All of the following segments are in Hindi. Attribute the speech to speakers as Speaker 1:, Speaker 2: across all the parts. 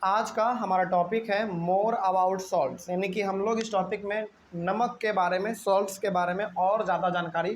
Speaker 1: आज का हमारा टॉपिक है मोर अबाउट सॉल्ट्स, यानी कि हम लोग इस टॉपिक में नमक के बारे में, सॉल्ट्स के बारे में और ज़्यादा जानकारी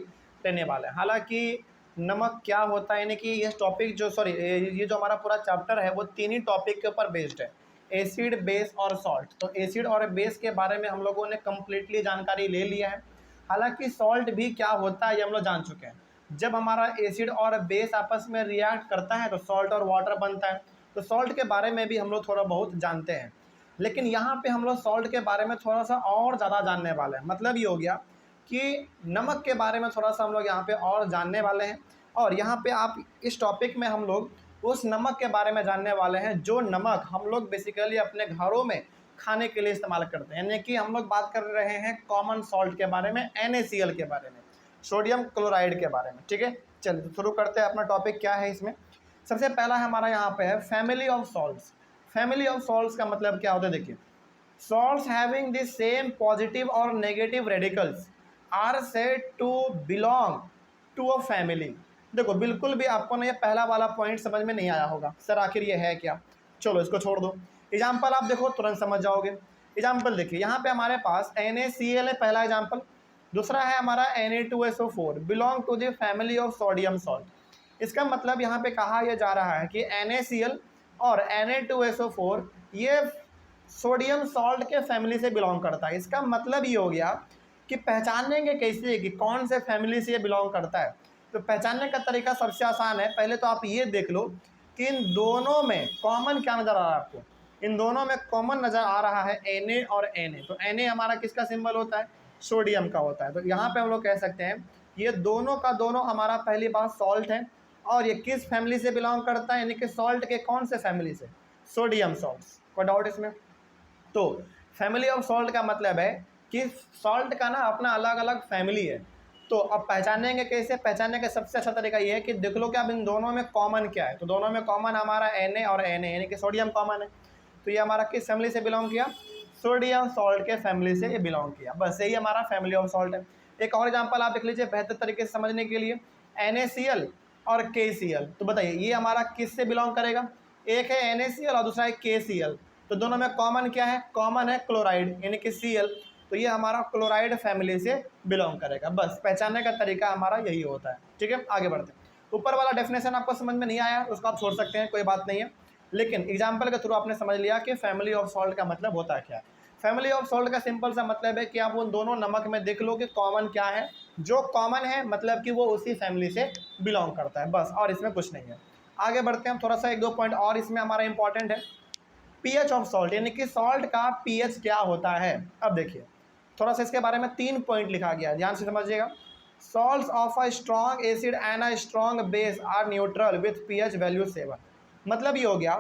Speaker 1: लेने वाले हैं। हालांकि नमक क्या होता है, यानी कि ये टॉपिक ये जो हमारा पूरा चैप्टर है वो तीन ही टॉपिक के ऊपर बेस्ड है, एसिड, बेस और सॉल्ट। तो एसिड और बेस के बारे में हम लोगों ने कम्प्लीटली जानकारी ले लिया है। हालांकि सॉल्ट भी क्या होता है ये हम लोग जान चुके हैं। जब हमारा एसिड और बेस आपस में रिएक्ट करता है तो सॉल्ट और वाटर बनता है। तो सॉल्ट के बारे में भी हम लोग थोड़ा बहुत जानते हैं, लेकिन यहाँ पे हम लोग सॉल्ट के बारे में थोड़ा सा और ज़्यादा जानने वाले हैं। मतलब ये हो गया कि नमक के बारे में थोड़ा सा हम लोग यहाँ पे और जानने वाले हैं। और यहाँ पे आप इस टॉपिक में हम लोग उस नमक के बारे में जानने वाले हैं जो नमक हम लोग बेसिकली अपने घरों में खाने के लिए इस्तेमाल करते हैं। यानी कि हम लोग बात कर रहे हैं कॉमन सॉल्ट के बारे में, NaCl के बारे में, सोडियम क्लोराइड के बारे में। ठीक है, चलिए शुरू करते हैं। अपना टॉपिक क्या है इसमें, सबसे पहला हमारा यहाँ पे है family of salts. Family of salts का मतलब क्या होता है, देखिए, salts having the same positive और negative radicals are said to belong to a family. देखो, बिल्कुल भी आपको ना ये पहला वाला पॉइंट समझ में नहीं आया होगा, सर आखिर ये है क्या। चलो इसको छोड़ दो, एग्जाम्पल आप देखो तुरंत समझ जाओगे। एग्जाम्पल देखिए, यहाँ पे हमारे पास NaCl है, पहला एग्जाम्पल। दूसरा है हमारा Na2SO4, belong to the family of sodium salt. इसका मतलब यहाँ पे कहा यह जा रहा है कि NaCl और Na2SO4 ये सोडियम सॉल्ट के फैमिली से बिलोंग करता है। इसका मतलब ये हो गया कि पहचानेंगे कैसे कि कौन से फैमिली से ये बिलोंग करता है। तो पहचानने का तरीका सबसे आसान है, पहले तो आप ये देख लो कि इन दोनों में कॉमन क्या नज़र आ रहा है आपको। इन दोनों में कॉमन नज़र आ रहा है Na और Na। तो Na हमारा किसका सिंबल होता है, सोडियम का होता है। तो यहाँ पे हम लोग कह सकते हैं ये दोनों का दोनों हमारा पहली बात सॉल्ट है। और ये किस फैमिली से बिलोंग करता है, यानी कि सॉल्ट के कौन से फैमिली से, सोडियम सॉल्ट्स। कोई डाउट इसमें? तो फैमिली ऑफ सॉल्ट का मतलब है कि सॉल्ट का ना अपना अलग अलग फैमिली है। तो अब पहचानेंगे कैसे, पहचानने का सबसे अच्छा तरीका ये है कि देख लो कि अब इन दोनों में कॉमन क्या है। तो दोनों में कॉमन हमारा Na और Na, यानी कि सोडियम कॉमन है। तो ये हमारा किस फैमिली से बिलोंग किया, सोडियम सॉल्ट के फैमिली से ये बिलोंग किया। बस यही हमारा फैमिली ऑफ सॉल्ट है। एक और एग्जांपल आप देख लीजिए बेहतर तरीके से समझने के लिए, NaCl और KCl। तो बताइए ये हमारा किस से बिलोंग करेगा, एक है NaCl और दूसरा है KCl। तो दोनों में कॉमन क्या है, कॉमन है क्लोराइड, यानी कि Cl। तो ये हमारा क्लोराइड फैमिली से बिलोंग करेगा। बस पहचानने का तरीका हमारा यही होता है। ठीक है, आगे बढ़ते हैं। ऊपर वाला डेफिनेशन आपको समझ में नहीं आया उसको आप छोड़ सकते हैं, कोई बात नहीं है। लेकिन एग्जाम्पल के थ्रू आपने समझ लिया कि फैमिली ऑफ सॉल्ट का मतलब होता है क्या है। फैमिली ऑफ सॉल्ट का सिंपल सा मतलब है कि आप उन दोनों नमक में देख लो कि कॉमन क्या है। जो कॉमन है मतलब कि वो उसी फैमिली से बिलोंग करता है, बस, और इसमें कुछ नहीं है। आगे बढ़ते हैं, थोड़ा सा एक दो पॉइंट और इसमें हमारा इंपॉर्टेंट है। पीएच ऑफ सॉल्ट, यानी कि सॉल्ट का पीएच क्या होता है। अब देखिए थोड़ा सा इसके बारे में 3 पॉइंट लिखा गया है, ध्यान से समझिएगा। Salts of a strong acid and a strong base are neutral with pH value 7। मतलब ये हो गया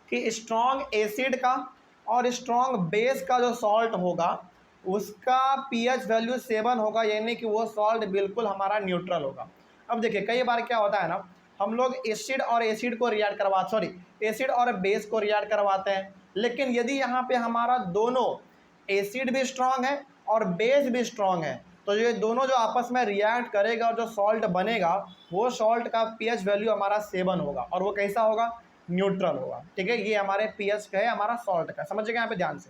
Speaker 1: कि स्ट्रॉन्ग एसिड का और स्ट्रॉन्ग बेस का जो सॉल्ट होगा उसका पीएच वैल्यू 7 होगा, यानी कि वो सॉल्ट बिल्कुल हमारा न्यूट्रल होगा। अब देखिए कई बार क्या होता है ना, हम लोग एसिड और एसिड को रिएक्ट करवा एसिड और बेस को रिएक्ट करवाते हैं। लेकिन यदि यहाँ पे हमारा दोनों एसिड भी स्ट्रांग है और बेस भी स्ट्रांग है तो ये दोनों जो आपस में रिएक्ट करेगा और जो सॉल्ट बनेगा वो सॉल्ट का पीएच वैल्यू हमारा 7 होगा। और वो कैसा होगा, न्यूट्रल होगा। ठीक है, ये हमारे पीएच का है, हमारा सॉल्ट का। समझिएगा यहाँ पे ध्यान से।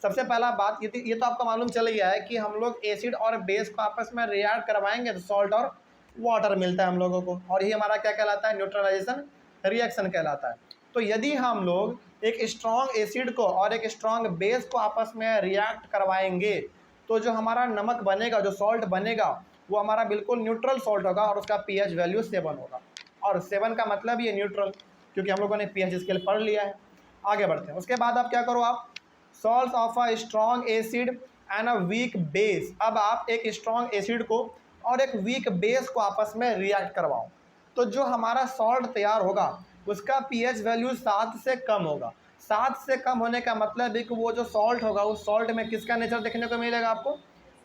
Speaker 1: सबसे पहला बात ये तो आपको मालूम चल गया है कि हम लोग एसिड और बेस को आपस में रिएक्ट करवाएंगे तो सॉल्ट और वाटर मिलता है हम लोगों को, और ये हमारा क्या कहलाता है, न्यूट्रलाइजेशन रिएक्शन कहलाता है। तो यदि हम लोग एक स्ट्रॉन्ग एसिड को और एक स्ट्रॉन्ग बेस को आपस में रिएक्ट करवाएंगे तो जो हमारा नमक बनेगा, जो सॉल्ट बनेगा, वो हमारा बिल्कुल न्यूट्रल सॉल्ट होगा और उसका पीएच वैल्यू 7 होगा। और 7 का मतलब ये न्यूट्रल, क्योंकि हम लोगों ने पीएच स्केल पढ़ लिया है। आगे बढ़ते हैं। उसके बाद आप क्या करो, आप salt of a strong acid and a weak base. अब आप एक स्ट्रॉन्ग एसिड को और एक वीक बेस को आपस में रिएक्ट करवाओ तो जो हमारा सॉल्ट तैयार होगा उसका पीएच वैल्यू 7 से कम होगा। 7 से कम होने का मतलब है कि वो जो सॉल्ट होगा उस सॉल्ट में किसका नेचर देखने को मिलेगा, आपको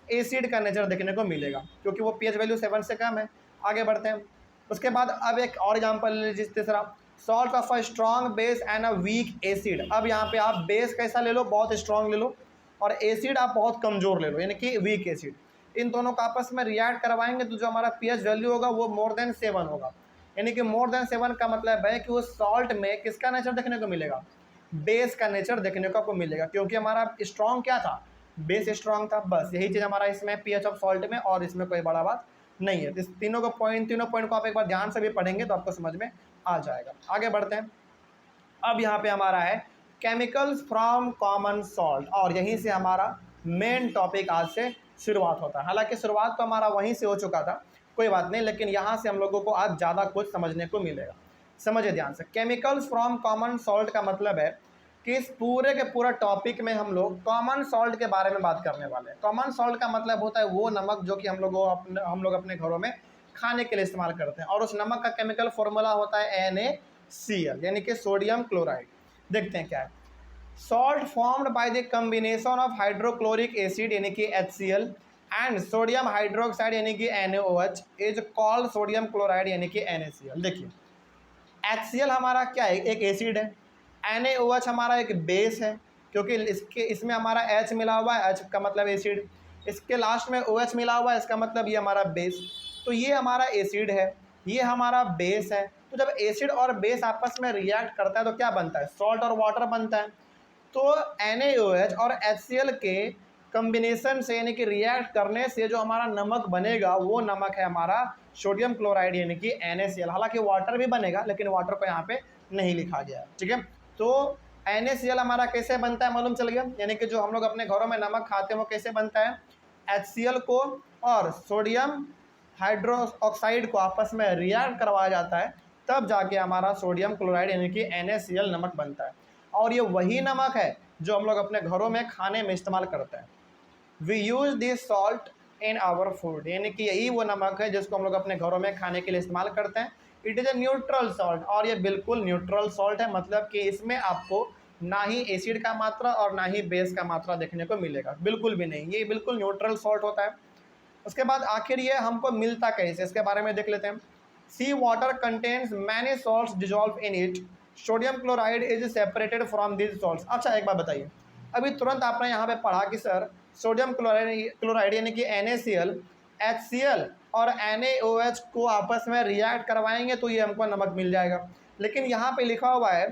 Speaker 1: एसिड का नेचर देखने को मिलेगा, क्योंकि वो पीएच वैल्यू 7 से कम है। आगे बढ़ते हैं। उसके बाद अब एक और एग्जांपल ले लीजिए, तीसरा, salt of a strong base and a weak acid. अब यहाँ पे आप बेस कैसा ले लो, बहुत स्ट्रॉन्ग ले लो, और एसिड आप बहुत कमज़ोर ले लो, यानी कि वीक एसिड। इन दोनों का आपस में रिएक्ट करवाएंगे तो जो हमारा पीएच वैल्यू होगा वो मोर देन 7 होगा। यानी कि मोर देन 7 का मतलब है कि उस सॉल्ट में किसका नेचर देखने को मिलेगा, बेस का नेचर देखने को आपको मिलेगा, क्योंकि हमारा स्ट्रॉन्ग क्या था, बेस स्ट्रॉन्ग था, बस यही चीज़ हमारा इसमें पीएच ऑफ सॉल्ट में, और इसमें कोई बड़ा बात नहीं है। इस तीनों पॉइंट को आप एक बार ध्यान से भी पढ़ेंगे तो आपको समझ में आ जाएगा। आगे बढ़ते हैं। अब यहाँ पे हमारा है केमिकल्स फ्रॉम कॉमन सॉल्ट, और यहीं से हमारा मेन टॉपिक आज से शुरुआत होता है। हालांकि शुरुआत तो हमारा वहीं से हो चुका था, कोई बात नहीं, लेकिन यहाँ से हम लोगों को आज ज़्यादा कुछ समझने को मिलेगा। समझिए ध्यान से, केमिकल्स फ्रॉम कॉमन सॉल्ट का मतलब है कि इस पूरे के पूरा टॉपिक में हम लोग कॉमन सॉल्ट के बारे में बात करने वाले हैं। कॉमन सॉल्ट का मतलब होता है वो नमक जो कि हम लोग अपने घरों में खाने के लिए इस्तेमाल करते हैं, और उस नमक का केमिकल फॉर्मूला होता है NaCl, यानी कि सोडियम क्लोराइड। देखते हैं क्या है। Salt formed by the combination of hydrochloric acid यानी कि HCl एंड सोडियम हाइड्रोक्साइड यानी कि NaOH is called sodium chloride यानी कि NaCl। देखिए, HCl हमारा क्या है, एक एसिड है, NaOH हमारा एक बेस है, क्योंकि इसमें हमारा H मिला हुआ है, H का मतलब एसिड, इसके लास्ट में OH मिला हुआ है, इसका मतलब ये हमारा बेस। तो ये हमारा एसिड है, ये हमारा बेस है। तो जब एसिड और बेस आपस में रिएक्ट करता है तो क्या बनता है, सॉल्ट और वाटर बनता है। तो NaOH और HCl के कम्बिनेशन से यानी कि रिएक्ट करने से जो हमारा नमक बनेगा वो नमक है हमारा सोडियम क्लोराइड यानी कि NaCl। हालांकि वाटर भी बनेगा, लेकिन वाटर को यहाँ पे नहीं लिखा गया है, ठीक है। तो NaCl हमारा कैसे बनता है मालूम चल गया, यानी कि जो हम लोग अपने घरों में नमक खाते हैं वो कैसे बनता है, HCl को और सोडियम हाइड्रो ऑक्साइड को आपस में रिएक्ट करवाया जाता है, तब जाके हमारा सोडियम क्लोराइड यानी कि NaCl नमक बनता है। और ये वही नमक है जो हम लोग अपने घरों में खाने में इस्तेमाल करते हैं। We use this salt in our food, यानी कि यही वो नमक है जिसको हम लोग अपने घरों में खाने के लिए इस्तेमाल करते हैं। It is a neutral salt, और ये बिल्कुल न्यूट्रल सॉल्ट है, मतलब कि इसमें आपको ना ही एसिड का मात्रा और ना ही बेस का मात्रा देखने को मिलेगा, बिल्कुल भी नहीं, ये बिल्कुल न्यूट्रल सॉल्ट होता है। उसके बाद आखिर ये हमको मिलता कैसे, इसके बारे में देख लेते हैं। Sea water contains many salts dissolve in it, sodium chloride is separated from this salts. अच्छा एक बात बताइए, अभी तुरंत आपने यहाँ पे पढ़ा कि सर सोडियम क्लोराइड यानी कि NaCl HCl और NaOH को आपस में रिएक्ट करवाएंगे तो ये हमको नमक मिल जाएगा, लेकिन यहाँ पे लिखा हुआ है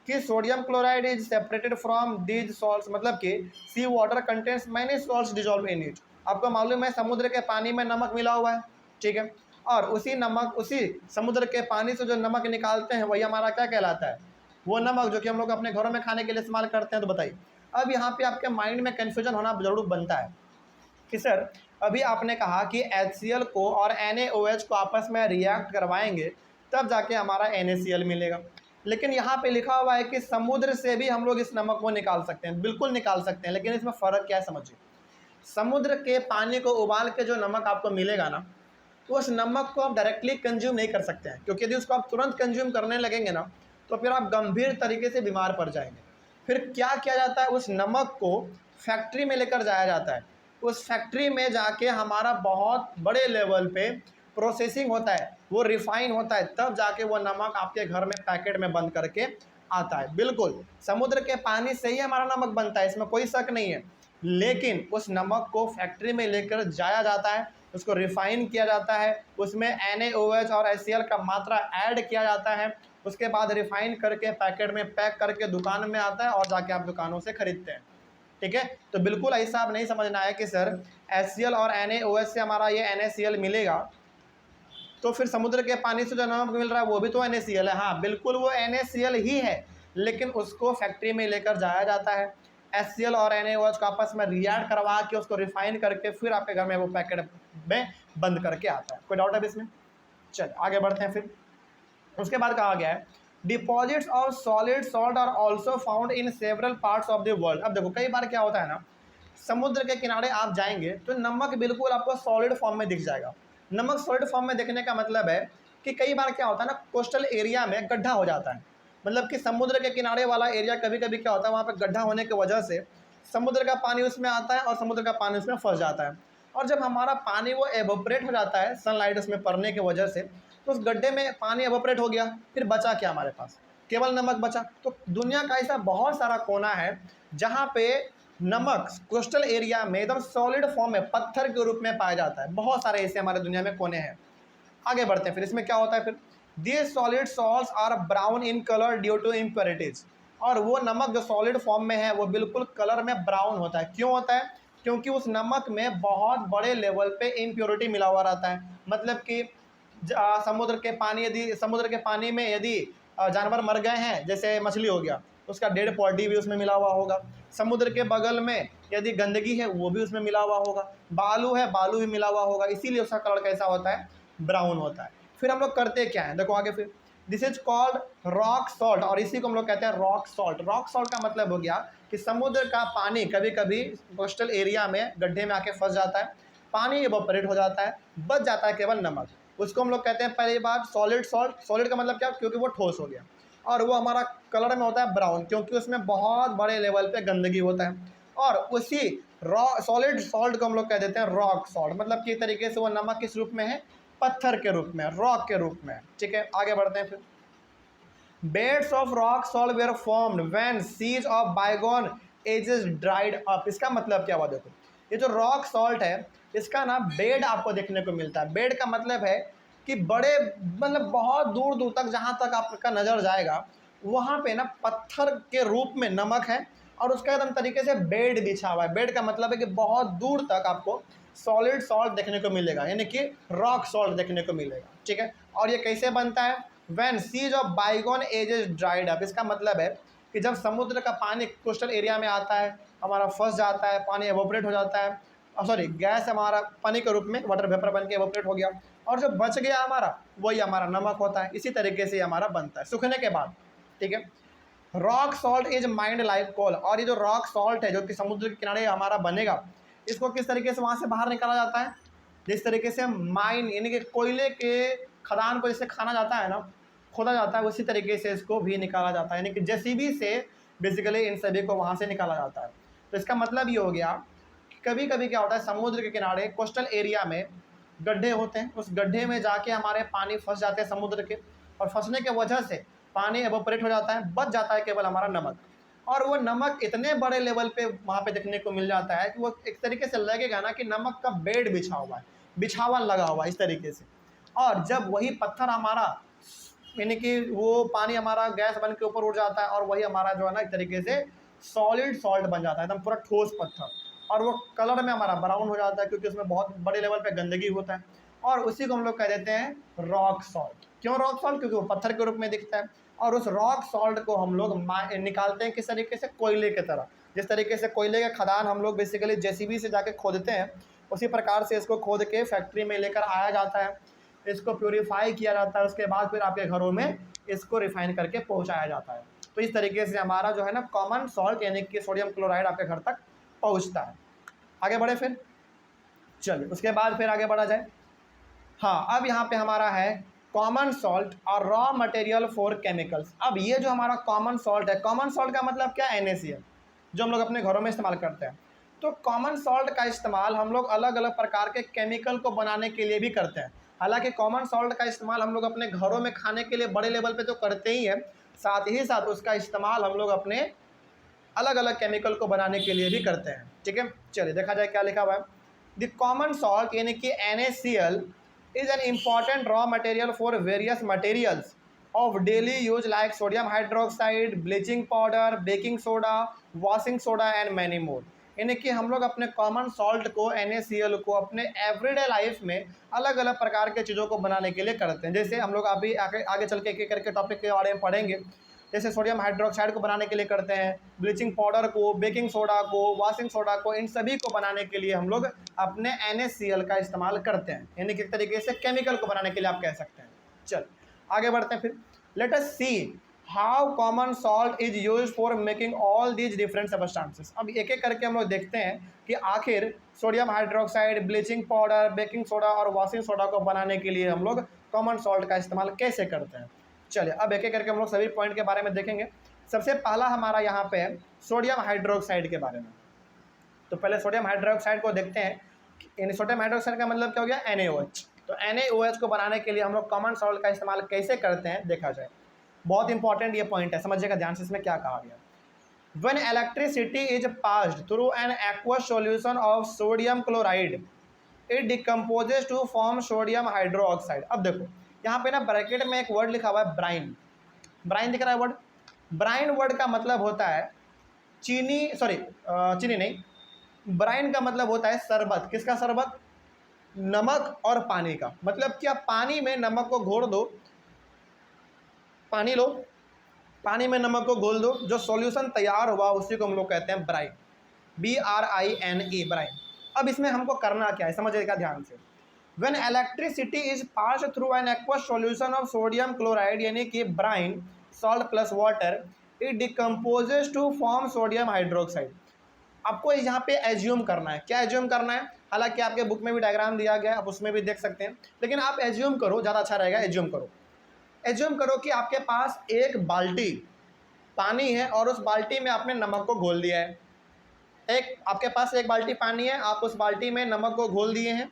Speaker 1: कि sodium chloride is separated from these salts, मतलब कि sea water contains many salts dissolve in it. आपको मालूम है समुद्र के पानी में नमक मिला हुआ है, ठीक है, और उसी समुद्र के पानी से जो नमक निकालते हैं वही हमारा क्या कहलाता है, वो नमक जो कि हम लोग अपने घरों में खाने के लिए इस्तेमाल करते हैं। तो बताइए, अब यहाँ पे आपके माइंड में कन्फ्यूजन होना जरूर बनता है कि सर अभी आपने कहा कि HCl को और NaOH को आपस में रिएक्ट करवाएंगे तब जाके हमारा NaCl मिलेगा, लेकिन यहाँ पे लिखा हुआ है कि समुद्र से भी हम लोग इस नमक को निकाल सकते हैं। बिल्कुल निकाल सकते हैं, लेकिन इसमें फ़र्क क्या है समझिए। समुद्र के पानी को उबाल के जो नमक आपको मिलेगा ना, तो उस नमक को आप डायरेक्टली कंज्यूम नहीं कर सकते हैं, क्योंकि यदि उसको आप तुरंत कंज्यूम करने लगेंगे ना तो फिर आप गंभीर तरीके से बीमार पड़ जाएंगे। फिर क्या किया जाता है, उस नमक को फैक्ट्री में लेकर जाया जाता है, उस फैक्ट्री में जाके हमारा बहुत बड़े लेवल पे प्रोसेसिंग होता है, वो रिफाइन होता है, तब जाके वो नमक आपके घर में पैकेट में बंद करके आता है। बिल्कुल समुद्र के पानी से ही हमारा नमक बनता है, इसमें कोई शक नहीं है, लेकिन उस नमक को फैक्ट्री में लेकर जाया जाता है, उसको रिफाइन किया जाता है, उसमें NaOH और HCl का मात्रा ऐड किया जाता है, उसके बाद रिफाइन करके पैकेट में पैक करके दुकान में आता है और जाके आप दुकानों से खरीदते हैं, ठीक है। तो बिल्कुल ऐसा आप नहीं समझना है कि सर HCl और NaOH से हमारा ये NaCl मिलेगा तो फिर समुद्र के पानी से जो नमक मिल रहा है वो भी तो NaCl है। हाँ बिल्कुल वो NaCl ही है, लेकिन उसको फैक्ट्री में लेकर जाया जाता है, HCl और NaOH को आपस में रिएक्ट करवा के उसको रिफाइन करके फिर आपके घर में वो पैकेट में बंद करके आता है। कोई डाउट है इसमें? चल आगे बढ़ते हैं। फिर उसके बाद कहा गया है deposits of solid salt are also found in several parts of the world. अब देखो कई बार क्या होता है ना, समुद्र के किनारे आप जाएंगे तो नमक बिल्कुल आपको सॉलिड फॉर्म में दिख जाएगा। नमक सॉलिड फॉर्म में देखने का मतलब है कि कई बार क्या होता है ना, कोस्टल एरिया में गड्ढा हो जाता है, मतलब कि समुद्र के किनारे वाला एरिया कभी कभी क्या होता है वहाँ पे गड्ढा होने की वजह से समुद्र का पानी उसमें आता है और समुद्र का पानी उसमें फंस जाता है, और जब हमारा पानी वो एवोपरेट हो जाता है सनलाइट उसमें पड़ने की वजह से, तो उस गड्ढे में पानी एवोपरेट हो गया, फिर बचा क्या हमारे पास, केवल नमक बचा। तो दुनिया का ऐसा बहुत सारा कोना है जहाँ पे नमक कोस्टल एरिया में एकदम सॉलिड फॉर्म में पत्थर के रूप में पाया जाता है। बहुत सारे ऐसे हमारे दुनिया में कोने हैं। आगे बढ़ते हैं। फिर इसमें क्या होता है, फिर this solid salts are brown in colour due to impurities. और वो नमक जो सॉलिड फॉर्म में है वो बिल्कुल कलर में ब्राउन होता है। क्यों होता है? क्योंकि उस नमक में बहुत बड़े लेवल पे इम्प्योरिटी मिला हुआ रहता है। मतलब कि समुद्र के पानी में यदि जानवर मर गए हैं, जैसे मछली हो गया, उसका डेड बॉडी भी उसमें मिला हुआ होगा। समुद्र के बगल में यदि गंदगी है वो भी उसमें मिला हुआ होगा। बालू है, बालू भी मिला हुआ होगा, इसीलिए उसका कलर कैसा होता है? ब्राउन होता है। फिर हम लोग करते क्या है, देखो आगे फिर, this is called rock salt, और इसी को हम लोग कहते हैं रॉक सॉल्ट। रॉक सॉल्ट का मतलब हो गया कि समुद्र का पानी कभी कभी कोस्टल एरिया में गड्ढे में आके फंस जाता है, पानी इवोपरेट हो जाता है, बच जाता है केवल नमक। उसको हम लोग कहते हैं पहली बार सॉलिड सॉल्ट। सॉलिड का मतलब क्या? क्योंकि वो ठोस हो गया, और वो हमारा कलर में होता है ब्राउन, क्योंकि उसमें बहुत बड़े लेवल पे गंदगी होता है। और उसी सॉलिड सॉल्ट को हम लोग कह देते हैं रॉक सॉल्ट। मतलब कि तरीके से वो नमक किस रूप में है? पत्थर के रूप में, रॉक के रूप में। ठीक है, आगे बढ़ते हैं फिर। Beds of rock salt were formed when seas of bygone ages dried up. इसका मतलब क्या हुआ? देखो, ये जो रॉक सॉल्ट है इसका ना बेड आपको देखने को मिलता है। बेड का मतलब है कि बड़े, मतलब बहुत दूर दूर तक, जहाँ तक आपका नज़र जाएगा वहाँ पे ना पत्थर के रूप में नमक है, और उसका एकदम तरीके से बेड बिछा हुआ है। बेड का मतलब है कि बहुत दूर तक आपको सॉलिड सॉल्ट देखने को मिलेगा, यानी कि रॉक सॉल्ट देखने को मिलेगा। ठीक है, और ये कैसे बनता है? When seas of bygone ages dried up. इसका मतलब है कि जब समुद्र का पानी कोस्टल एरिया में आता है, हमारा फंस जाता है, पानी एवोपरेट हो जाता है, सॉरी गैस हमारा पानी के रूप में वाटर वेपर बन के एवोपरेट हो गया, और जो बच गया हमारा वही हमारा नमक होता है। इसी तरीके से हमारा बनता है सूखने के बाद। ठीक है, rock salt is mined like coal. और ये जो रॉक सॉल्ट है जो कि समुद्र के किनारे हमारा बनेगा, इसको किस तरीके से वहाँ से बाहर निकाला जाता है? जिस तरीके से माइन, यानी कि कोयले के खदान को जैसे खाना जाता है ना, खोदा जाता है, उसी तरीके से इसको भी निकाला जाता है, यानी कि जेसीबी से बेसिकली इन सभी को वहाँ से निकाला जाता है। तो इसका मतलब ये हो गया कि कभी कभी क्या होता है, समुद्र के किनारे कोस्टल एरिया में गड्ढे होते हैं, उस गड्ढे में जाके हमारे पानी फंस जाते हैं समुद्र के, और फंसने के वजह से पानी एवोपरेट हो जाता है, बच जाता है केवल हमारा नमक। और वो नमक इतने बड़े लेवल पे वहाँ पे देखने को मिल जाता है कि वो एक तरीके से लगेगा ना कि नमक का बेड बिछा हुआ है, बिछावन लगा हुआ है इस तरीके से। और जब वही पत्थर हमारा, यानी कि वो पानी हमारा गैस बन के ऊपर उड़ जाता है, और वही हमारा जो है ना एक तरीके से सॉलिड सॉल्ट बन जाता है, एकदम पूरा ठोस पत्थर, और वो कलर में हमारा ब्राउन हो जाता है, क्योंकि उसमें बहुत बड़े लेवल पे गंदगी होता है, और उसी को हम लोग कह देते हैं रॉक सॉल्ट। क्यों रॉक सॉल्ट? क्योंकि वो पत्थर के रूप में दिखता है, और उस रॉक सॉल्ट को हम लोग निकालते हैं किस तरीके से? कोयले की तरह। जिस तरीके से कोयले का खदान हम लोग बेसिकली जेसीबी से जाके खोदते हैं, उसी प्रकार से इसको खोद के फैक्ट्री में लेकर आया जाता है, इसको प्योरीफाई किया जाता है, उसके बाद फिर आपके घरों में इसको रिफाइन करके पहुंचाया जाता है। तो इस तरीके से हमारा जो है ना कॉमन सॉल्ट, यानी कि सोडियम क्लोराइड, आपके घर तक पहुंचता है। आगे बढ़े फिर, चलिए उसके बाद फिर आगे बढ़ा जाए। हाँ, अब यहाँ पे हमारा है कॉमन सॉल्ट और रॉ मटेरियल फॉर केमिकल्स। अब ये जो हमारा कॉमन सॉल्ट है, कॉमन सॉल्ट का मतलब क्या? NaCl, जो हम लोग अपने घरों में इस्तेमाल करते हैं। तो कॉमन सॉल्ट का इस्तेमाल हम लोग अलग अलग प्रकार के केमिकल को बनाने के लिए भी करते हैं। हालांकि कॉमन सॉल्ट का इस्तेमाल हम लोग अपने घरों में खाने के लिए बड़े लेवल पे तो करते ही हैं, साथ ही साथ उसका इस्तेमाल हम लोग अपने अलग अलग केमिकल को बनाने के लिए भी करते हैं। ठीक है, चलिए देखा जाए क्या लिखा हुआ है। द कॉमन सॉल्ट यानी कि NaCl is an important raw material for various materials of daily use like sodium hydroxide, bleaching powder, baking soda, washing soda and many more। यानी कि हम लोग अपने कॉमन सॉल्ट को, NaCl को, अपने एवरीडे लाइफ में अलग अलग प्रकार के चीज़ों को बनाने के लिए करते हैं। जैसे हम लोग अभी आगे चल के एक एक करके टॉपिक के बारे में पढ़ेंगे। जैसे सोडियम हाइड्रोक्साइड को बनाने के लिए करते हैं, ब्लीचिंग पाउडर को, बेकिंग सोडा को, वॉशिंग सोडा को, इन सभी को बनाने के लिए हम लोग अपने NaCl का इस्तेमाल करते हैं, यानी कि एक तरीके से केमिकल को बनाने के लिए आप कह सकते हैं। चल आगे बढ़ते हैं फिर। Let us see how common salt is used for making all these different substances. अब एक एक करके हम लोग देखते हैं कि आखिर sodium hydroxide, bleaching powder, baking soda और वॉशिंग सोडा को बनाने के लिए हम लोग कॉमन सॉल्ट का इस्तेमाल कैसे करते हैं। चलिए अब एक एक करके हम लोग सभी पॉइंट के बारे में देखेंगे। सबसे पहला हमारा यहाँ पे है सोडियम हाइड्रोक्साइड के बारे में। तो पहले सोडियम हाइड्रोक्साइड को देखते हैं। यानी सोडियम हाइड्रोक्साइड का मतलब क्या हो गया? NaOH। तो NaOH को बनाने के लिए हम लोग कॉमन सॉल्ट का इस्तेमाल कैसे करते हैं देखा जाए। बहुत इंपॉर्टेंट ये पॉइंट है, समझिएगा ध्यान से इसमें क्या कहा गया। When electricity is passed through an aqueous solution of sodium chloride, it decomposes to form sodium hydroxide। अब देखो यहाँ पे ना ब्रैकेट में एक वर्ड लिखा हुआ है ब्राइन। ब्राइन दिख रहा है वर्ड? ब्राइन वर्ड का मतलब होता है चीनी, सॉरी चीनी नहीं, ब्राइन का मतलब होता है शरबत। किसका शरबत? नमक और पानी का। मतलब कि आप पानी में नमक को घोल दो, पानी लो, पानी में नमक को घोल दो, जो सॉल्यूशन तैयार हुआ उसी को हम लोग कहते हैं ब्राइन, BRINE, ब्राइन। अब इसमें हमको करना क्या है समझिएगा ध्यान से। When electricity is pass through an aqueous solution of sodium chloride यानी कि brine salt plus water, it decomposes to form sodium hydroxide. आपको यहाँ पे एज्यूम करना है। क्या एज्यूम करना है? हालांकि आपके बुक में भी डायग्राम दिया गया है, आप उसमें भी देख सकते हैं, लेकिन आप एज्यूम करो, ज़्यादा अच्छा रहेगा। एज्यूम करो, एज्यूम करो कि आपके पास एक बाल्टी पानी है और उस बाल्टी में आपने नमक को घोल दिया है। एक आपके पास एक बाल्टी पानी है, आप उस बाल्टी में नमक को घोल दिए हैं।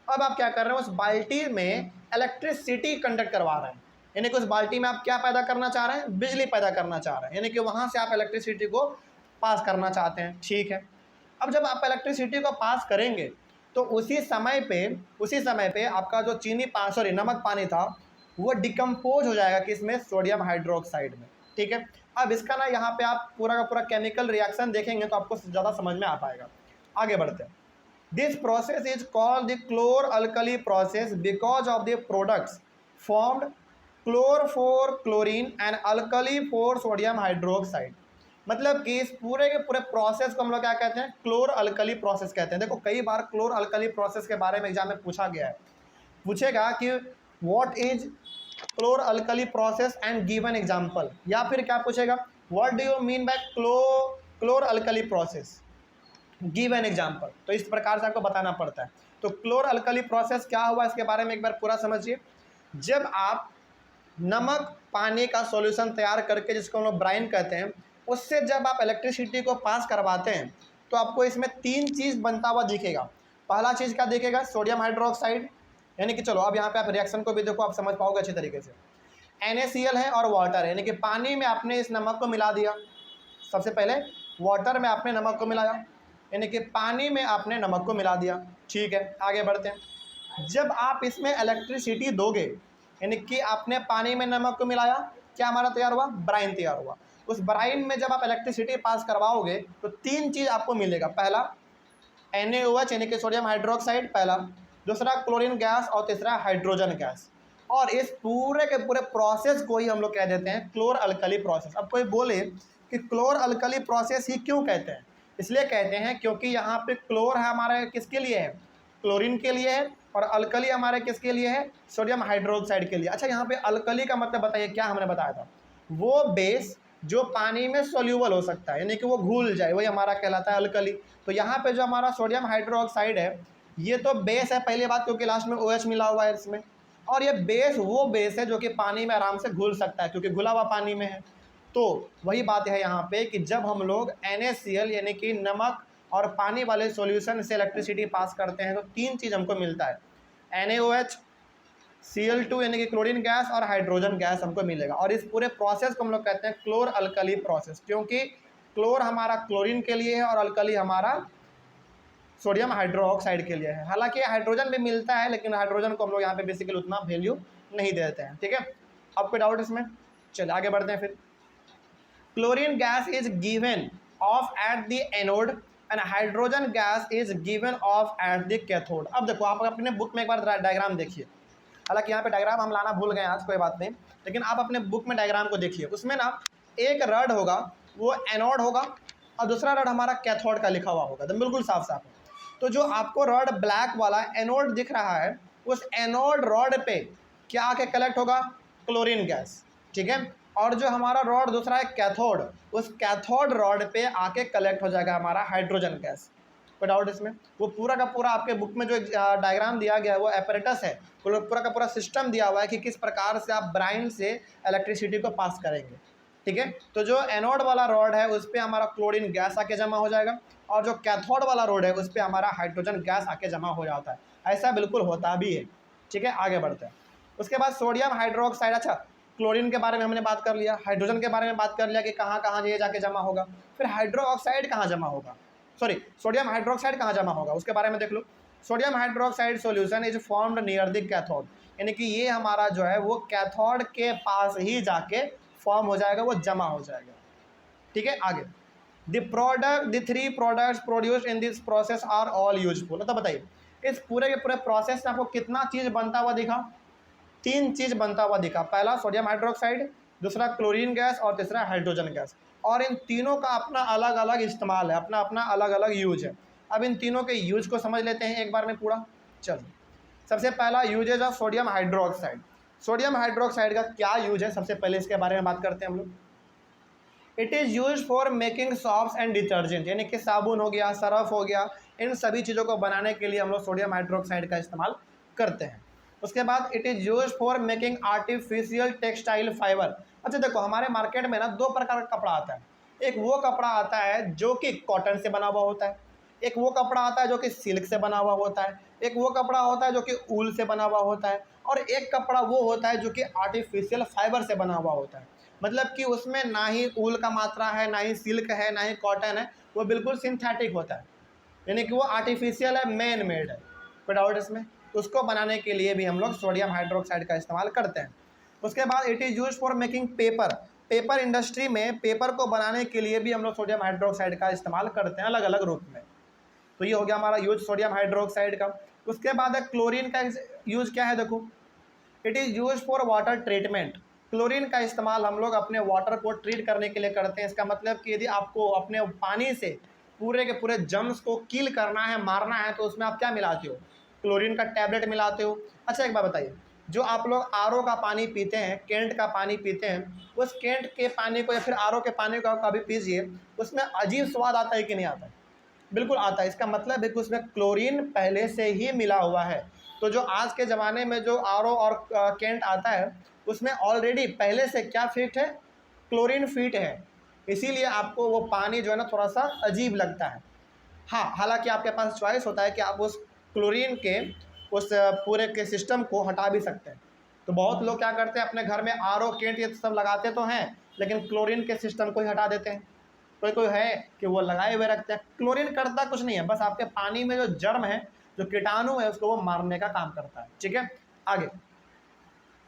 Speaker 1: अब आप क्या कर रहे हैं? उस बाल्टी में इलेक्ट्रिसिटी कंडक्ट करवा रहे हैं, यानी कि उस बाल्टी में आप क्या पैदा करना चाह रहे हैं? बिजली पैदा करना चाह रहे हैं, यानी कि वहाँ से आप इलेक्ट्रिसिटी को पास करना चाहते हैं। ठीक है, अब जब आप इलेक्ट्रिसिटी को पास करेंगे तो उसी समय पे आपका जो नमक पानी था वो डिकम्पोज हो जाएगा किसमें? सोडियम हाइड्रोक्साइड में। ठीक है, अब इसका ना यहाँ पे आप पूरा का पूरा केमिकल रिएक्शन देखेंगे तो आपको ज़्यादा समझ में आ पाएगा। आगे बढ़ते हैं। This process is called the chlor alkali process because of the products formed chlor for chlorine and alkali for sodium hydroxide. मतलब कि इस पूरे के पूरे प्रोसेस को हम लोग क्या कहते हैं? क्लोर अल्कली प्रोसेस कहते हैं। देखो कई बार क्लोर अल्कली प्रोसेस के बारे में एग्जाम में पूछा गया है, पूछेगा कि what is क्लोर alkali process and give an example, या फिर क्या पूछेगा? What do you mean by क्लोर alkali process, give an example. तो इस प्रकार से आपको बताना पड़ता है। तो क्लोर अल्कली प्रोसेस क्या हुआ इसके बारे में एक बार पूरा समझिए। जब आप नमक पानी का सॉल्यूशन तैयार करके, जिसको हम लोग ब्राइन कहते हैं, उससे जब आप इलेक्ट्रिसिटी को पास करवाते हैं तो आपको इसमें 3 चीज़ बनता हुआ दिखेगा। पहला चीज़ क्या दिखेगा? सोडियम हाइड्रोक्साइड, यानी कि चलो अब यहाँ पे आप रिएक्शन को भी देखो, आप समझ पाओगे अच्छे तरीके से। NaCl है और वाटर, यानी कि पानी में आपने इस नमक को मिला दिया। सबसे पहले वाटर में आपने नमक को मिलाया, यानी कि पानी में आपने नमक को मिला दिया। ठीक है, आगे बढ़ते हैं। जब आप इसमें इलेक्ट्रिसिटी दोगे, यानी कि आपने पानी में नमक को मिलाया, क्या हमारा तैयार हुआ? ब्राइन तैयार हुआ। उस ब्राइन में जब आप इलेक्ट्रिसिटी पास करवाओगे तो 3 चीज़ आपको मिलेगा। पहला NaOH यानी कि सोडियम हाइड्रोक्साइड, पहला, दूसरा क्लोरीन गैस और तीसरा हाइड्रोजन गैस। और इस पूरे के पूरे प्रोसेस को ही हम लोग कह देते हैं क्लोर अल्कली प्रोसेस। अब कोई बोले कि क्लोर अल्कली प्रोसेस ही क्यों कहते हैं? इसलिए कहते हैं क्योंकि यहाँ पे क्लोर है हमारे किसके लिए है? क्लोरीन के लिए है, और अल्कली हमारे किसके लिए है? सोडियम हाइड्रोक्साइड के लिए। अच्छा, यहाँ पे अल्कली का मतलब बताइए, क्या हमने बताया था? वो बेस जो पानी में सोल्यूबल हो सकता है, यानी कि वो घुल जाए, वही हमारा कहलाता है अल्कली। तो यहाँ पे जो हमारा सोडियम हाइड्रोक्साइड है ये तो बेस है, पहली बात, क्योंकि लास्ट में OH मिला हुआ है इसमें, और ये बेस वो बेस है जो कि पानी में आराम से घुल सकता है क्योंकि घुला हुआ पानी में है। तो वही बात है यहाँ पे कि जब हम लोग NaCl यानी कि नमक और पानी वाले सॉल्यूशन से इलेक्ट्रिसिटी पास करते हैं तो 3 चीज़ हमको मिलता है, NaOH, Cl2 यानी कि क्लोरीन गैस और हाइड्रोजन गैस हमको मिलेगा। और इस पूरे प्रोसेस को हम लोग कहते हैं क्लोर अल्कली प्रोसेस, क्योंकि क्लोर हमारा क्लोरीन के लिए है और अल्कली हमारा सोडियम हाइड्रोक्साइड के लिए है। हालांकि हाइड्रोजन भी मिलता है, लेकिन हाइड्रोजन को हम लोग यहाँ पे बेसिकली उतना वैल्यू नहीं देते हैं। ठीक है, अब कोई डाउट इसमें? चलिए आगे बढ़ते हैं फिर। Chlorine gas is given of at the anode and hydrogen gas is given of at the cathode. अब देखो आप अपने बुक में एक बार डायग्राम देखिए, हालांकि यहाँ पे डायग्राम हम लाना भूल गए आज, कोई बात नहीं, लेकिन आप अपने बुक में डायग्राम को देखिए। उसमें ना एक रड होगा वो एनोड होगा और दूसरा रड हमारा कैथोड का लिखा हुआ होगा, तो बिल्कुल साफ साफ है। तो जो आपको रड ब्लैक वाला एनोड दिख रहा है, उस एनोड रॉड पे क्या आके कलेक्ट होगा? Chlorine gas. ठीक है, और जो हमारा रॉड दूसरा है कैथोड, उस कैथोड रॉड पे आके कलेक्ट हो जाएगा हमारा हाइड्रोजन गैस। कोई डाउट इसमें? वो पूरा का पूरा आपके बुक में जो डायग्राम दिया गया है वो एपरेटस है, पूरा का पूरा सिस्टम दिया हुआ है कि किस प्रकार से आप ब्राइन से इलेक्ट्रिसिटी को पास करेंगे। ठीक है, तो जो एनोड वाला रॉड है उस पर हमारा क्लोरीन गैस आके जमा हो जाएगा, और जो कैथोड वाला रॉड है उस पर हमारा हाइड्रोजन गैस आके जमा हो जाता है। ऐसा बिल्कुल होता भी है। ठीक है, आगे बढ़ते हैं। उसके बाद सोडियम हाइड्रोक्साइड, अच्छा क्लोरीन के बारे में हमने बात कर लिया, हाइड्रोजन के बारे में बात कर लिया कि कहाँ कहाँ ये जाके जमा होगा, फिर हाइड्रोक्साइड कहाँ जमा होगा, सोडियम हाइड्रोक्साइड कहाँ जमा होगा उसके बारे में देख लो। Sodium hydroxide solution is formed near the cathode, यानी कि ये हमारा जो है वो कैथोड के पास ही जाके फॉर्म हो जाएगा, वो जमा हो जाएगा। ठीक है, आगे the three products produced in this process are all useful. तो बताइए इस पूरे के पूरे प्रोसेस में आपको कितना चीज़ बनता हुआ दिखा? 3 चीज़ बनता हुआ दिखा। पहला सोडियम हाइड्रोक्साइड, दूसरा क्लोरीन गैस और तीसरा हाइड्रोजन गैस। और इन तीनों का अपना अलग अलग इस्तेमाल है, अपना अपना अलग अलग यूज है। अब इन तीनों के यूज को समझ लेते हैं एक बार में पूरा। चलो, सबसे पहला uses of sodium hydroxide. Sodium hydroxide का क्या यूज है, सबसे पहले इसके बारे में बात करते हैं हम लोग। It is use for making shops and detergent, यानी कि साबुन हो गया, सरफ हो गया, इन सभी चीज़ों को बनाने के लिए हम लोग सोडियम हाइड्रोक्साइड का इस्तेमाल करते हैं। उसके बाद it is use for making artificial textile fibre. अच्छा देखो, हमारे मार्केट में ना 2 प्रकार का कपड़ा आता है। एक वो कपड़ा आता है जो कि कॉटन से बना हुआ होता है, एक वो कपड़ा आता है जो कि सिल्क से बना हुआ होता है, एक वो कपड़ा होता है जो कि ऊल से बना हुआ होता है, और एक कपड़ा वो होता है जो कि आर्टिफिशियल फाइबर से बना हुआ होता है। मतलब कि उसमें ना ही ऊल का मात्रा है, ना ही सिल्क है, ना ही कॉटन है, वो बिल्कुल सिंथेटिक होता है, यानी कि वो आर्टिफिशियल है, मैन मेड है। कोई डाउट इसमें? उसको बनाने के लिए भी हम लोग सोडियम हाइड्रोक्साइड का इस्तेमाल करते हैं। उसके बाद it is use for making paper. Paper industry में पेपर को बनाने के लिए भी हम लोग सोडियम हाइड्रोक्साइड का इस्तेमाल करते हैं अलग अलग रूप में। तो ये हो गया हमारा यूज सोडियम हाइड्रोक्साइड का। उसके बाद है क्लोरीन का यूज क्या है, देखो it is use for water treatment. Chlorine का इस्तेमाल हम लोग अपने वाटर को ट्रीट करने के लिए करते हैं। इसका मतलब कि यदि आपको अपने पानी से पूरे के पूरे जर्म्स को किल करना है, मारना है, तो उसमें आप क्या मिलाते हो? क्लोरीन का टैबलेट मिलाते हो। अच्छा एक बात बताइए, जो आप लोग आरओ का पानी पीते हैं, केंट का पानी पीते हैं, उस केंट के पानी को या फिर आरओ के पानी को कभी पीजिए, उसमें अजीब स्वाद आता है कि नहीं आता है? बिल्कुल आता है। इसका मतलब है कि उसमें क्लोरीन पहले से ही मिला हुआ है। तो जो आज के ज़माने में जो आरओ और केंट आता है, उसमें ऑलरेडी पहले से क्या फिट है? क्लोरीन फिट है। इसीलिए आपको वो पानी जो है ना थोड़ा सा अजीब लगता है। हाँ, हालांकि आपके पास चॉइस होता है कि आप उस क्लोरीन के उस पूरे के सिस्टम को हटा भी सकते हैं। तो बहुत लोग क्या करते हैं, अपने घर में आरओ केंट ये सब लगाते तो हैं, लेकिन क्लोरीन के सिस्टम को ही हटा देते हैं। कोई कोई है कि वो लगाए हुए रखते हैं। क्लोरीन करता कुछ नहीं है, बस आपके पानी में जो जर्म है, जो कीटाणु है, उसको वो मारने का काम करता है। ठीक है, आगे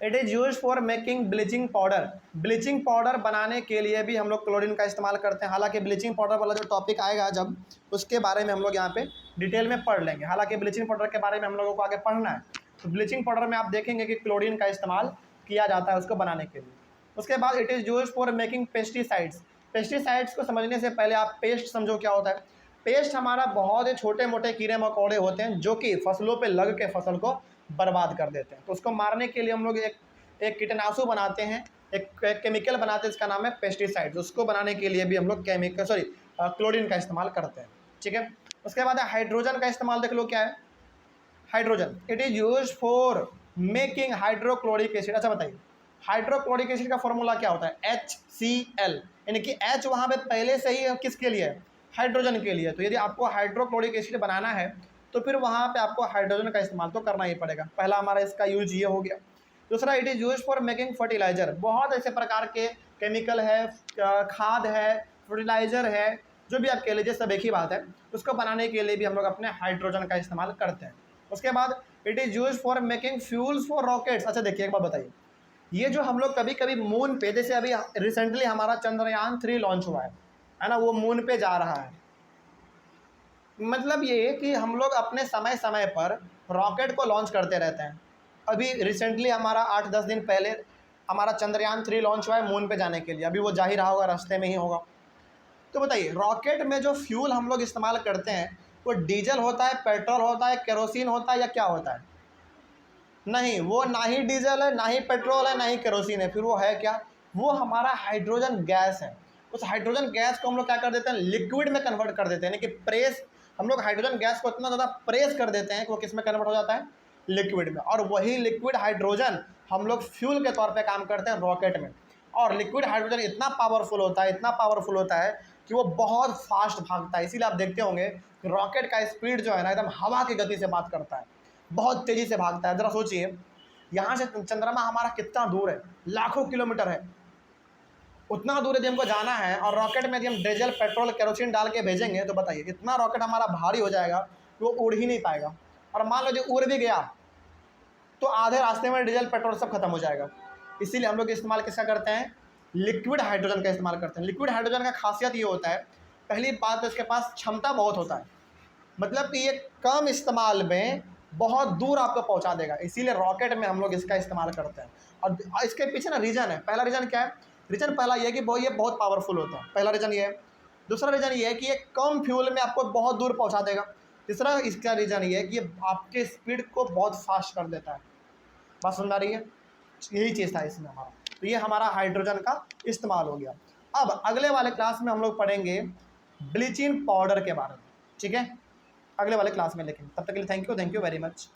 Speaker 1: it is use for making bleaching powder. Bleaching powder बनाने के लिए भी हम लोग क्लोरीन का इस्तेमाल करते हैं। हालांकि ब्लीचिंग पाउडर वाला जो टॉपिक आएगा जब, उसके बारे में हम लोग यहाँ पे डिटेल में पढ़ लेंगे। हालांकि ब्लीचिंग पाउडर के बारे में हम लोगों को आगे पढ़ना है। तो ब्लीचिंग पाउडर में आप देखेंगे कि क्लोरीन का इस्तेमाल किया जाता है उसको बनाने के लिए। उसके बाद it is use for making pesticides. Pesticides को समझने से पहले आप पेस्ट समझो क्या होता है। पेस्ट हमारा बहुत ही छोटे मोटे कीड़े मकोड़े होते हैं जो कि फसलों पे लग के फसल को बर्बाद कर देते हैं। तो उसको मारने के लिए हम लोग एक कीटनाशु बनाते हैं, एक केमिकल बनाते हैं, इसका नाम है पेस्टिसाइड। उसको बनाने के लिए भी हम लोग क्लोरीन का इस्तेमाल करते हैं। ठीक है, उसके बाद हाइड्रोजन का इस्तेमाल देख लो क्या है। Hydrogen it is use for making hydrochloric acid. अच्छा बताइए, हाइड्रोक्लोरिक एसिड का फॉर्मूला क्या होता है? HCl, यानी कि H वहाँ पे पहले से ही किसके लिए है? हाइड्रोजन के लिए। तो यदि आपको हाइड्रोक्लोरिक एसिड बनाना है तो फिर वहाँ पे आपको हाइड्रोजन का इस्तेमाल तो करना ही पड़ेगा। पहला हमारा इसका यूज ये हो गया। दूसरा it is use for making fertiliser. बहुत ऐसे प्रकार के केमिकल है, खाद है, फर्टिलाइजर है, जो भी आप कह लीजिए, सब एक ही बात है। उसको बनाने के लिए भी हम लोग अपने हाइड्रोजन का इस्तेमाल करते हैं। उसके बाद it is use for making fuels for rockets. अच्छा देखिए एक बात बताइए, ये जो हम लोग कभी कभी मून पे, जैसे अभी रिसेंटली हमारा चंद्रयान 3 लॉन्च हुआ है ना, वो मून पे जा रहा है। मतलब ये कि हम लोग अपने समय समय पर रॉकेट को लॉन्च करते रहते हैं। अभी रिसेंटली हमारा 8-10 दिन पहले हमारा चंद्रयान 3 लॉन्च हुआ है मून पे जाने के लिए। अभी वो जा ही रहा होगा, रास्ते में ही होगा। तो बताइए, रॉकेट में जो फ्यूल हम लोग इस्तेमाल करते हैं वो डीजल होता है, पेट्रोल होता है, केरोसिन होता है, या क्या होता है? नहीं, वो ना ही डीजल है, ना ही पेट्रोल है, ना ही केरोसिन है। फिर वो है क्या? वो हमारा हाइड्रोजन गैस है। उस हाइड्रोजन गैस को हम लोग क्या कर देते हैं? लिक्विड में कन्वर्ट कर देते हैं, यानी कि प्रेस। हम लोग हाइड्रोजन गैस को इतना ज़्यादा प्रेस कर देते हैं कि वो किस में कन्वर्ट हो जाता है? लिक्विड में। और वही लिक्विड हाइड्रोजन हम लोग फ्यूल के तौर पर काम करते हैं रॉकेट में। और लिक्विड हाइड्रोजन इतना पावरफुल होता है, इतना पावरफुल होता है कि वो बहुत फास्ट भागता है। इसीलिए आप देखते होंगे कि रॉकेट का स्पीड जो है ना, एकदम हवा की गति से बात करता है, बहुत तेज़ी से भागता है। ज़रा सोचिए, यहाँ से चंद्रमा हमारा कितना दूर है? लाखों किलोमीटर है। उतना दूर यदि हमको जाना है और रॉकेट में यदि हम डीजल, पेट्रोल, केरोसिन डाल के भेजेंगे, तो बताइए इतना रॉकेट हमारा भारी हो जाएगा कि वो उड़ ही नहीं पाएगा। और मान लो जो उड़ भी गया तो आधे रास्ते में डीजल, पेट्रोल सब खत्म हो जाएगा। इसीलिए हम लोग इस्तेमाल किसका करते हैं? लिक्विड हाइड्रोजन का इस्तेमाल करते हैं। लिक्विड हाइड्रोजन का खासियत ये होता है, पहली बात तो इसके पास क्षमता बहुत होता है, मतलब कि ये कम इस्तेमाल में बहुत दूर आपको पहुंचा देगा, इसीलिए रॉकेट में हम लोग इसका इस्तेमाल करते हैं। और इसके पीछे ना रीज़न है, पहला रीज़न क्या है, रीज़न पहला ये है कि ये बहुत पावरफुल होता है, पहला रीज़न ये है। दूसरा रीज़न ये है कि ये कम फ्यूल में आपको बहुत दूर पहुंचा देगा। तीसरा इसका रीज़न ये है कि ये आपके स्पीड को बहुत फास्ट कर देता है। बात समझ आ रही है? यही चीज़ था इसमें हमारा। तो ये हमारा हाइड्रोजन का इस्तेमाल हो गया। अब अगले वाले क्लास में हम लोग पढ़ेंगे ब्लीचिंग पाउडर के बारे में, ठीक है, अगले वाले क्लास में। लेकिन तब तक के लिए थैंक यू वेरी मच।